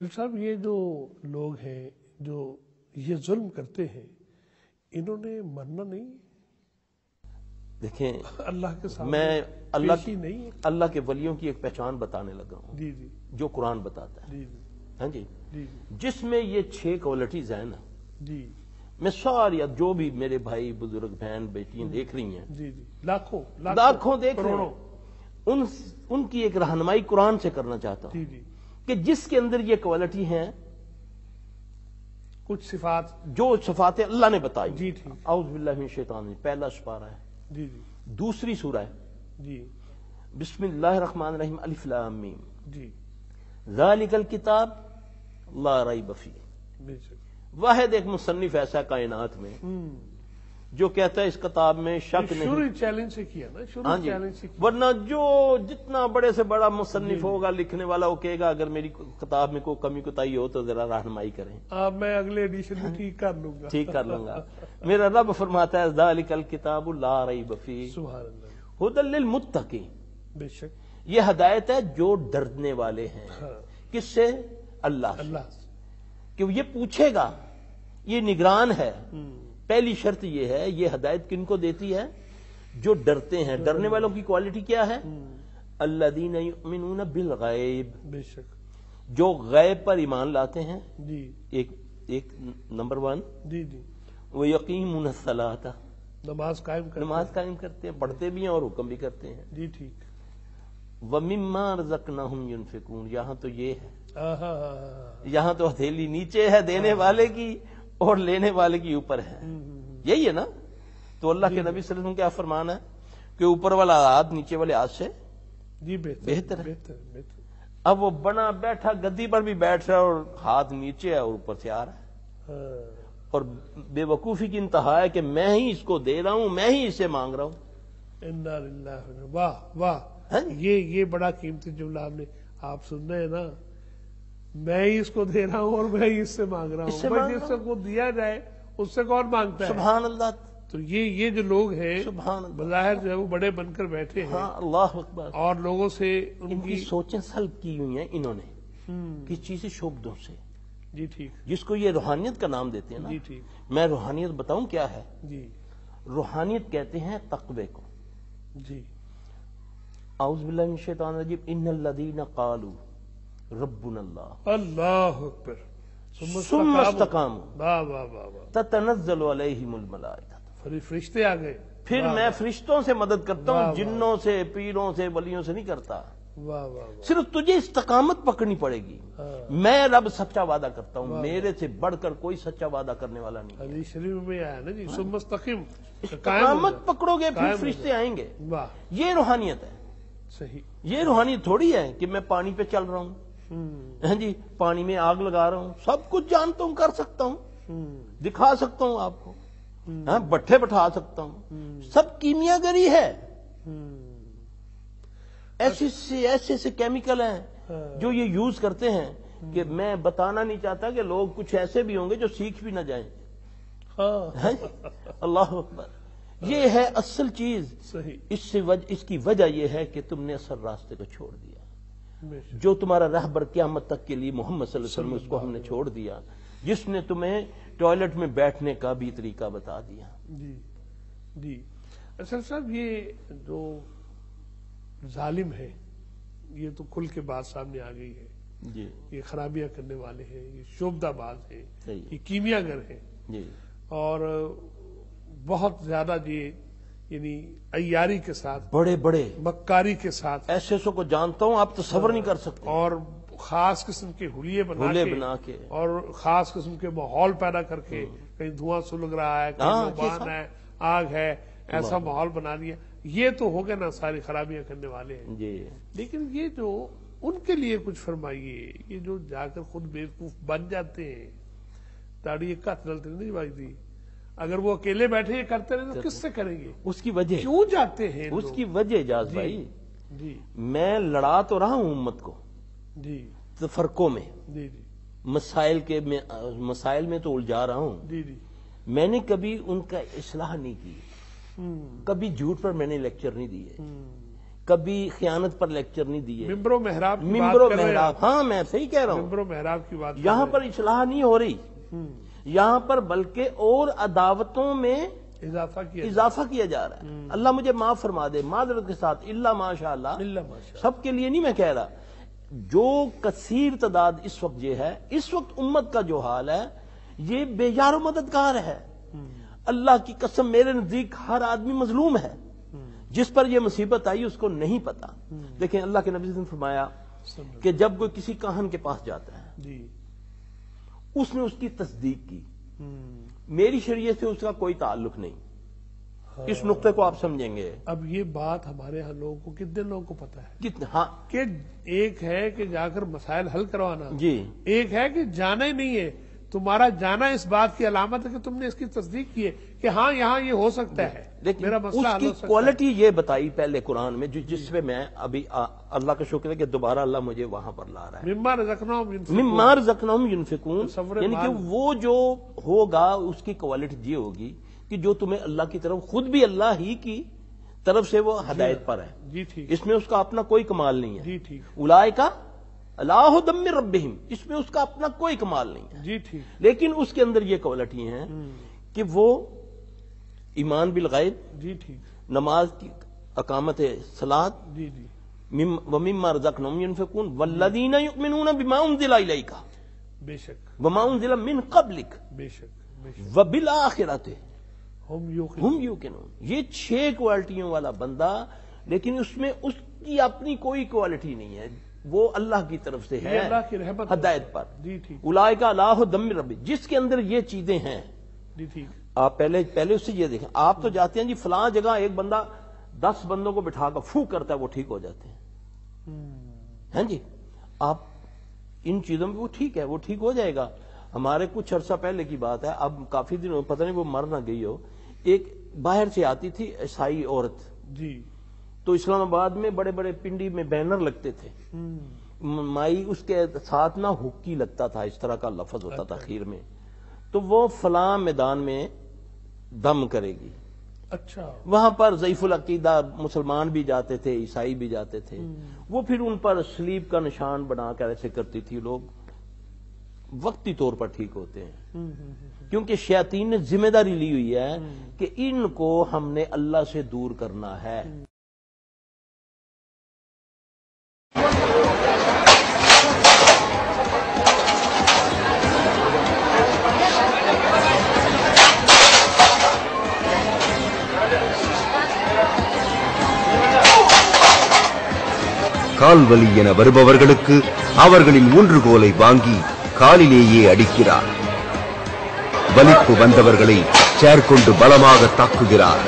صاحب یہ جو لوگ ہیں جو یہ ظلم کرتے ہیں انہوں نے مرنا نہیں؟ دیکھیں اللہ کے سامنے میں پیشی نہیں ہے؟ اللہ کے ولیوں کی ایک پہچان بتانے لگا ہوں جی جی جو قرآن بتاتا ہے. جی جی ہاں جی, جی جس میں یہ 6 کوالٹیز ہیں نا, جی میں ساری جو بھی میرے بھائی بزرگ بہن بیٹیاں دیکھ رہی ہیں, جی جی لاکھوں لاکھوں دیکھ رہے کروڑوں, ہیں, ان کی ایک رہنمائی قرآن سے کرنا چاہتا ہوں جی جی کہ جس کے اندر یہ کوالٹی ہیں, کچھ صفات جو صفات اللہ نے بتائی. جی ٹھیک, اعوذ باللہ من الشیطان الرجیم, پہلا سپارہ ہے. جی جی دوسری سورہ ہے جی بسم اللہ الرحمن الرحیم الف لام میم, جی ذالک الکتاب لا ریب فیہ. بے شک. واحد ایک مصنف ایسا کائنات میں جو کہتا ہے اس کتاب میں شک نہیں. شروع چیلنج سے کیا نا, ہاں شروع جی, چیلنج سے کیا. ورنہ جو جتنا بڑے سے بڑا مصنف ہوگا لکھنے والا, وہ کہے گا اگر میری کتاب میں کوئی کمی کوتاہی ہو تو ذرا رہنمائی کریں, میں اگلے ایڈیشن میں ٹھیک کر لوں گا. ٹھیک کر لوں گا. میرا رب فرماتا ہے ذالک الکتاب لا ریب فیہ سبحان اللہ. ھدی للمتقین. بے شک. یہ ہدایت ہے جو ڈرنے والے ہیں. کس سے؟ اللہ سے. اللہ سے. کہ یہ پوچھے گا, یہ نگران ہے. پہلی شرط یہ ہے, یہ ہدایت کن کو دیتی ہے؟ جو ڈرتے ہیں. ڈرنے والوں کی کوالٹی کیا ہے؟ الذین یؤمنون بالغیب. بے شک. جو غیب پر ایمان لاتے ہیں. جی ایک نمبر 1. جی جی ویقیمون الصلاۃ. نماز قائم کرتے نماز قائم کرتے ہیں, پڑھتے بھی ہیں اور حکم بھی کرتے ہیں. جی ٹھیک. ومما رزقناہم ینفقون. یہاں تو یہ ہے, آہا. یہاں تو ہتھیلی نیچے ہے دینے والے کی اور لینے والے کی اوپر ہے. یہی ہے نا. تو اللہ کے نبی صلی اللہ علیہ وسلم کیا فرمان ہے کہ اوپر والا ہاتھ نیچے والے ہاتھ سے جی بہتر ہے. بہتر. اب وہ بنا بیٹھا گدی پر بھی بیٹھ رہا ہے اور ہاتھ نیچے ہے اور اوپر سے آ رہا ہے, اور بے وقوفی کی انتہا ہے کہ میں ہی اس کو دے رہا ہوں, میں ہی اسے مانگ رہا ہوں. انا للہ. واہ واہ. یہ بڑا قیمتی جملہ آپ سن رہے ہیں نا. میں ہی اس کو دے رہا ہوں اور میں ہی اس سے مانگ رہا ہوں. جس سے کو دیا جائے اس سے کون مانگتا ہے؟ سبحان اللہ. تو یہ جو لوگ ہیں سبحان اللہ, بظاہر جو ہے وہ بڑے بن کر بیٹھے ہیں. ہاں اللہ اکبر. اور لوگوں سے ان کی سوچیں سلب کی ہوئی ہیں انہوں نے کس چیز سے؟ شعبدوں سے. جی ٹھیک. جس کو یہ روحانیت کا نام دیتے ہیں نا. جی ٹھیک. میں روحانیت بتاؤں کیا ہے؟ جی روحانیت کہتے ہیں تقوی کو. جی اعوذ باللہ من الشیطان الرجیم ان الذین قالوا ربنا اللہ اللہ اکبر ثم استقاموا واہ واہ واہ واہ. تتنزل علیہم الملائکۃ. فرشتے آ گئے. پھر میں فرشتوں سے مدد کرتا ہوں, جنوں سے, پیروں سے, ولیوں سے نہیں کرتا. واہ واہ واہ. صرف تجھے استقامت پکڑنی پڑے گی. میں رب سچا وعدہ کرتا ہوں, میرے سے بڑھ کر کوئی سچا وعدہ کرنے والا نہیں. حدیث شریف میں آیا نا جی, ثم استقم. استقامت پکڑو گے پھر فرشتے آئیں گے. واہ. یہ روحانیت ہے. صحیح. یہ روحانیت تھوڑی ہے کہ میں پانی پہ چل رہا ہوں, ہاں جی, پانی میں آگ لگا رہا ہوں, سب کچھ جانتا ہوں, کر سکتا ہوں, دکھا سکتا ہوں آپ کو, ہاں, بٹھے بٹھا سکتا ہوں, سب کیمیا گری ہے. ایسے سے کیمیکل ہیں جو یہ یوز کرتے ہیں کہ میں بتانا نہیں چاہتا کہ لوگ کچھ ایسے بھی ہوں گے جو سیکھ بھی نہ جائیں. اللہ اکبر. یہ ہے اصل چیز. صحیح. اس کی وجہ یہ ہے کہ تم نے اصل راستے کو چھوڑ دیا. جو تمہارا رہبر قیامت تک کے لیے محمد صلی اللہ علیہ وسلم, اس کو ہم نے چھوڑ دیا, جس نے تمہیں ٹوائلٹ میں بیٹھنے کا بھی طریقہ بتا دیا. جی جی. اچھا صاحب, یہ جو ظالم ہے یہ تو کھل کے بات سامنے آ گئی ہے. جی. یہ خرابیاں کرنے والے ہیں, یہ شعبدہ باز ہیں, یہ کیمیا گر ہیں. جی. اور بہت زیادہ یعنی عیاری کے ساتھ, بڑے بڑے مکاری کے ساتھ, ایسے کو جانتا ہوں آپ تصور نہیں کر سکتے. اور خاص قسم کے حلیے بنا کے اور خاص قسم کے ماحول پیدا کر کے, کہیں دھواں سلگ رہا ہے, کہیں زبان ہے, آگ ہے, ایسا ماحول بنا دیا. یہ تو ہو گیا نا, ساری خرابیاں کرنے والے ہیں. جی. لیکن یہ جو ان کے لیے کچھ فرمائیے, یہ جو جا کر خود بیوقوف بن جاتے ہیں, داڑھی ایک ہاتھ ڈلتے نہیں بھائی تھی, اگر وہ اکیلے بیٹھے یہ کرتے رہے تو کس سے کریں گے؟ اس کی وجہ کیوں جاتے ہیں اس کی وجہ اجاز بھائی. جی. میں لڑا تو رہا ہوں امت کو جی فرقوں میں, جی جی, مسائل میں تو الجھا رہا ہوں. جی جی. میں نے کبھی ان کا اصلاح نہیں کی, کبھی جھوٹ پر میں نے لیکچر نہیں دیے, کبھی خیانت پر لیکچر نہیں دیے. ممبر و محراب کی ممبر و بات کر رہے ہیں محراب، ہاں میں صحیح کہہ رہا ہوں. ممبر و محراب کی بات یہاں پر اصلاح نہیں ہو رہی، یہاں پر بلکہ اور عداوتوں میں اضافہ کیا جا رہا ہے. اللہ مجھے معاف فرما دے معذرت کے ساتھ، الا ماشاء اللہ، سب کے لیے نہیں میں کہہ رہا. جو کثیر تعداد اس وقت یہ ہے، اس وقت امت کا جو حال ہے یہ بے یار و مددگار ہے. اللہ کی قسم میرے نزدیک ہر آدمی مظلوم ہے. جس پر یہ مصیبت آئی اس کو نہیں پتا. دیکھیں اللہ کے نبی نے فرمایا کہ جب کوئی کسی کاہن کے پاس جاتا ہے، اس نے اس کی تصدیق کی، میری شریعت سے اس کا کوئی تعلق نہیں. اس نقطے کو آپ سمجھیں گے. اب یہ بات ہمارے ہاں لوگوں کو کتنے لوگوں کو پتا ہے؟ کتنے؟ ہاں، کہ ایک ہے کہ جا کر مسائل حل کروانا، جی، ایک ہے کہ جانا ہی نہیں ہے. تمہارا جانا اس بات کی علامت ہے کہ تم نے اس کی تصدیق کی ہے کہ ہاں یہاں یہ ہو سکتا ہے، میرا مسئلہ حل ہو سکتا ہے. کوالٹی یہ بتائی پہلے قرآن میں، جس پہ میں ابھی اللہ کا شکر ہے کہ دوبارہ اللہ مجھے وہاں پر لا رہا ہے. مما رزقناہم ینفقون، یعنی کہ وہ جو ہوگا اس کی کوالٹی یہ ہوگی کہ جو تمہیں اللہ کی طرف، خود بھی اللہ ہی کی طرف سے وہ ہدایت پر ہے. جی ٹھیک. اس میں اس کا اپنا کوئی کمال نہیں ہے. جی ٹھیک. اولئک اللہ دم ربہم، اس میں اس کا اپنا کوئی کمال نہیں ہے. جی ٹھیک. لیکن اس کے اندر یہ کوالٹی ہیں کہ وہ ایمان بالغیب، جی ٹھیک، نماز کی اقامت صلاۃ، جی جی، ومما رزقناہم ینفقون والذین یؤمنون بما انزل الیک بے شک، وما انزل من قبلک بے شک، وبالآخرۃ ہم یوقنون. یہ 6 کوالٹیوں والا بندہ، لیکن اس میں اس کی اپنی کوئی کوالٹی نہیں ہے، وہ اللہ کی طرف سے ہے، اللہ کی رحمت ہدایت پر. جی ٹھیک. اولئک علی ھدی من ربہم، جس کے اندر یہ چیزیں ہیں. جی ٹھیک. آپ پہلے اس سے یہ دیکھیں، آپ تو جاتے ہیں جی فلاں جگہ، ایک بندہ 10 بندوں کو بٹھا کر پھو کرتا ہے، وہ ٹھیک ہو جاتے ہیں جی. آپ ان چیزوں میں وہ ٹھیک ہے، وہ ٹھیک ہو جائے گا. ہمارے کچھ عرصہ پہلے کی بات ہے، اب کافی دن پتہ نہیں وہ مر نہ گئی ہو، ایک باہر سے آتی تھی عیسائی عورت جی، تو اسلام آباد میں بڑے بڑے پنڈی میں بینر لگتے تھے، مائی اس کے ساتھ نہ حکی لگتا تھا، اس طرح کا لفظ ہوتا تھا اخیر میں، تو وہ فلاں میدان میں دم کرے گی. اچھا. وہاں پر ضعیف العقیدہ مسلمان بھی جاتے تھے، عیسائی بھی جاتے تھے. وہ پھر ان پر سلیب کا نشان بنا کر ایسے کرتی تھی. لوگ وقتی طور پر ٹھیک ہوتے ہیں، کیونکہ شیاطین نے ذمہ داری لی ہوئی ہے کہ ان کو ہم نے اللہ سے دور کرنا ہے. கால் வலி என வருபவர்களுக்கு அவர்களின் ஊன்றுகோலை வாங்கி காலிலேயே அடிக்கிறார். வலிப்பு வந்தவர்களை சேர் கொண்டு பலமாக தாக்குகிறார்.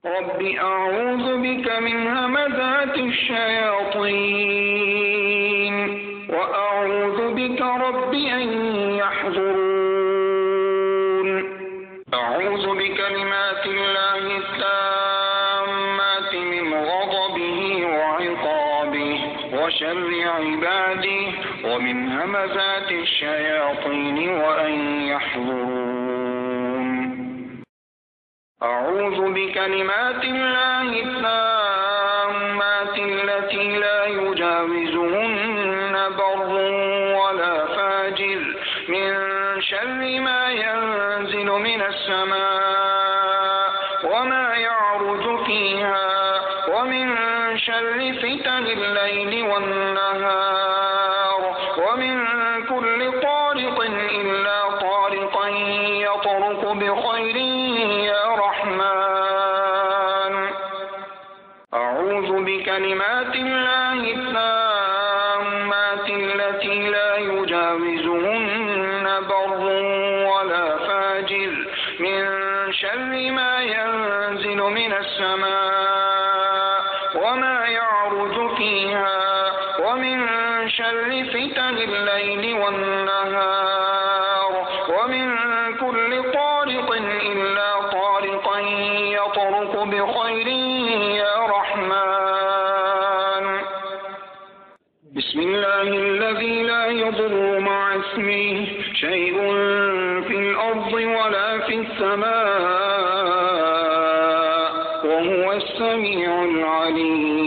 رب أعوذ بك من همزات الشياطين وأعوذ بك رب أن يحضرون أعوذ بكلمات الله التامات من غضبه همزات الشياطين وأن يحضرون أعوذ بكلمات الله التامات التي لا يجاوزهن بر ولا فاجر من شر ما ينزل من السماء وما يعرج فيها ومن شر فتن الليل والنهار ومن كل طارق إلا طارقا يطرق بخير يا رحمن أعوذ بكلمات الله التامات التي لا يجاوزهن بر ولا فاجر من شر ما ينزل من السماء وما يعرج فيها ومن شر فتن الليل والنهار ومن كل طارق إلا طارقا يطرق بخير يا رحمن بسم الله الذي لا يضر مع اسمه شيء في الأرض ولا في السماء وهو السميع العليم